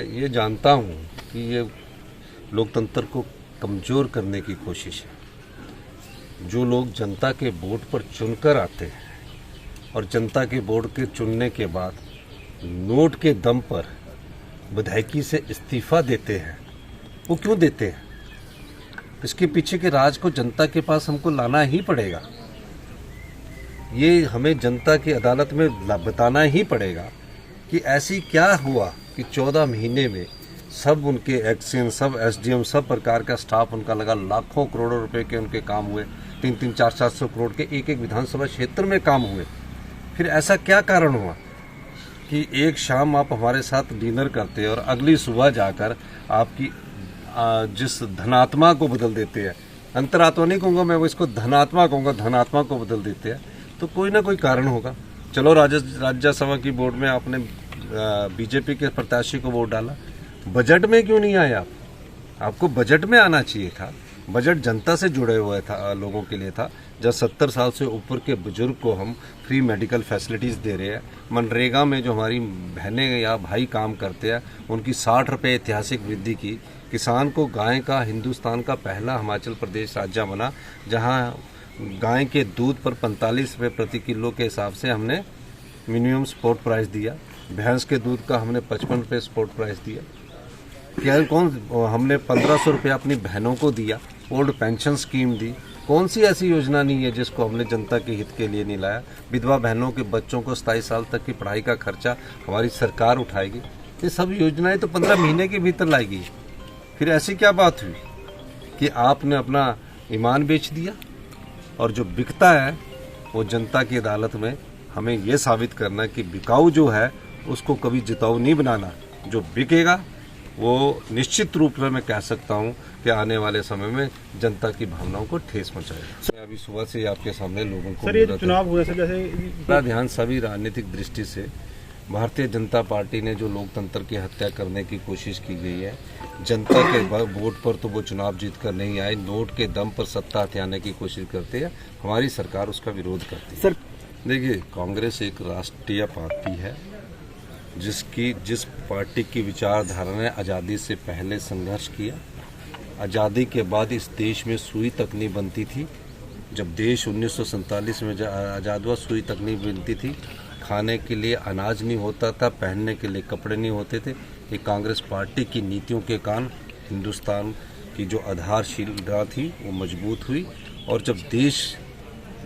ये जानता हूँ कि ये लोकतंत्र को कमज़ोर करने की कोशिश है। जो लोग जनता के वोट पर चुनकर आते हैं और जनता के वोट के चुनने के बाद नोट के दम पर विधायकी से इस्तीफा देते हैं, वो क्यों देते हैं? इसके पीछे के राज को जनता के पास हमको लाना ही पड़ेगा। ये हमें जनता की अदालत में बताना ही पड़ेगा कि ऐसी क्या हुआ कि 14 महीने में सब उनके एक्शन, सब एसडीएम, सब प्रकार का स्टाफ उनका लगा, लाखों करोड़ों रुपए के उनके काम हुए, 300, 400 करोड़ के एक एक विधानसभा क्षेत्र में काम हुए। फिर ऐसा क्या कारण हुआ कि एक शाम आप हमारे साथ डिनर करते और अगली सुबह जाकर आपकी जिस धनात्मा को बदल देते हैं, अंतरात्मा नहीं कहूँगा मैं, वो इसको धनात्मा कहूँगा, धनात्मा को बदल देते हैं, तो कोई ना कोई कारण होगा। चलो राज्यसभा की वोट में आपने बीजेपी के प्रत्याशी को वोट डाला, बजट में क्यों नहीं आए आप? आपको बजट में आना चाहिए था। बजट जनता से जुड़े हुए था, लोगों के लिए था। जब 70 साल से ऊपर के बुजुर्ग को हम फ्री मेडिकल फैसिलिटीज़ दे रहे हैं, मनरेगा में जो हमारी बहनें या भाई काम करते हैं उनकी 60 रुपये ऐतिहासिक वृद्धि की, किसान को गाय का हिंदुस्तान का पहला हिमाचल प्रदेश राज्य बना जहाँ गाय के दूध पर 45 रुपये प्रति किलो के हिसाब से हमने मिनिमम सपोर्ट प्राइस दिया, भैंस के दूध का हमने 55 रुपये सपोर्ट प्राइस दिया। क्या हमने 1500 रुपये अपनी बहनों को दिया, ओल्ड पेंशन स्कीम दी। कौन सी ऐसी योजना नहीं है जिसको हमने जनता के हित के लिए नहीं लाया? विधवा बहनों के बच्चों को 27 साल तक की पढ़ाई का खर्चा हमारी सरकार उठाएगी। ये सब योजनाएं तो 15 महीने के भीतर लाएगी। फिर ऐसी क्या बात हुई कि आपने अपना ईमान बेच दिया? और जो बिकता है वो जनता की अदालत में हमें ये साबित करना कि बिकाऊ जो है उसको कभी जिताऊ नहीं बनाना। जो बिकेगा वो निश्चित रूप से मैं कह सकता हूँ कि आने वाले समय में जनता की भावनाओं को ठेस पहुँचाएगा। अभी सुबह से आपके सामने लोगों को सर, ये चुनाव हुए सर, जैसे बड़ा ध्यान सभी राजनीतिक दृष्टि से भारतीय जनता पार्टी ने जो लोकतंत्र की हत्या करने की कोशिश की गई है, जनता के वोट पर तो वो चुनाव जीत कर नहीं आए, नोट के दम पर सत्ता हथियाने की कोशिश करते हैं। हमारी सरकार उसका विरोध करती है। सर देखिए, कांग्रेस एक राष्ट्रीय पार्टी है जिस पार्टी की विचारधारा ने आज़ादी से पहले संघर्ष किया। आज़ादी के बाद इस देश में सुई तक नहीं बनती थी। जब देश 1947 में आज़ाद हुआ, सुई तक नहीं बनती थी। खाने के लिए अनाज नहीं होता था, पहनने के लिए कपड़े नहीं होते थे। ये कांग्रेस पार्टी की नीतियों के कारण हिंदुस्तान की जो आधारशिला थी वो मजबूत हुई। और जब देश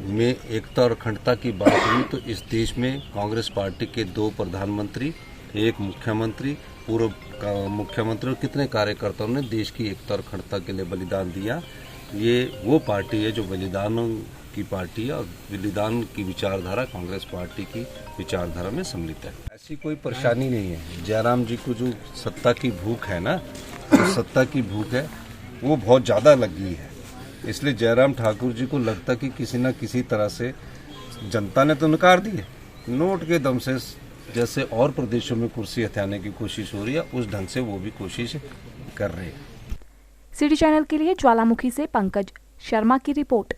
में एकता और अखंडता की बात हुई तो इस देश में कांग्रेस पार्टी के 2 प्रधानमंत्री, एक मुख्यमंत्री, पूर्व मुख्यमंत्री और कितने कार्यकर्ताओं ने देश की एकता और अखंडता के लिए बलिदान दिया। ये वो पार्टी है जो बलिदानों की पार्टी है और बलिदान की विचारधारा कांग्रेस पार्टी की विचारधारा में सम्मिलित है। ऐसी कोई परेशानी नहीं है। जयराम जी को जो सत्ता की भूख है ना, जो सत्ता की भूख है वो बहुत ज़्यादा लगी है। इसलिए जयराम ठाकुर जी को लगता कि किसी न किसी तरह से जनता ने तो नकार दी है, नोट के दम से जैसे और प्रदेशों में कुर्सी हथियाने की कोशिश हो रही है, उस ढंग से वो भी कोशिश कर रहे हैं। सिटी चैनल के लिए ज्वालामुखी से पंकज शर्मा की रिपोर्ट।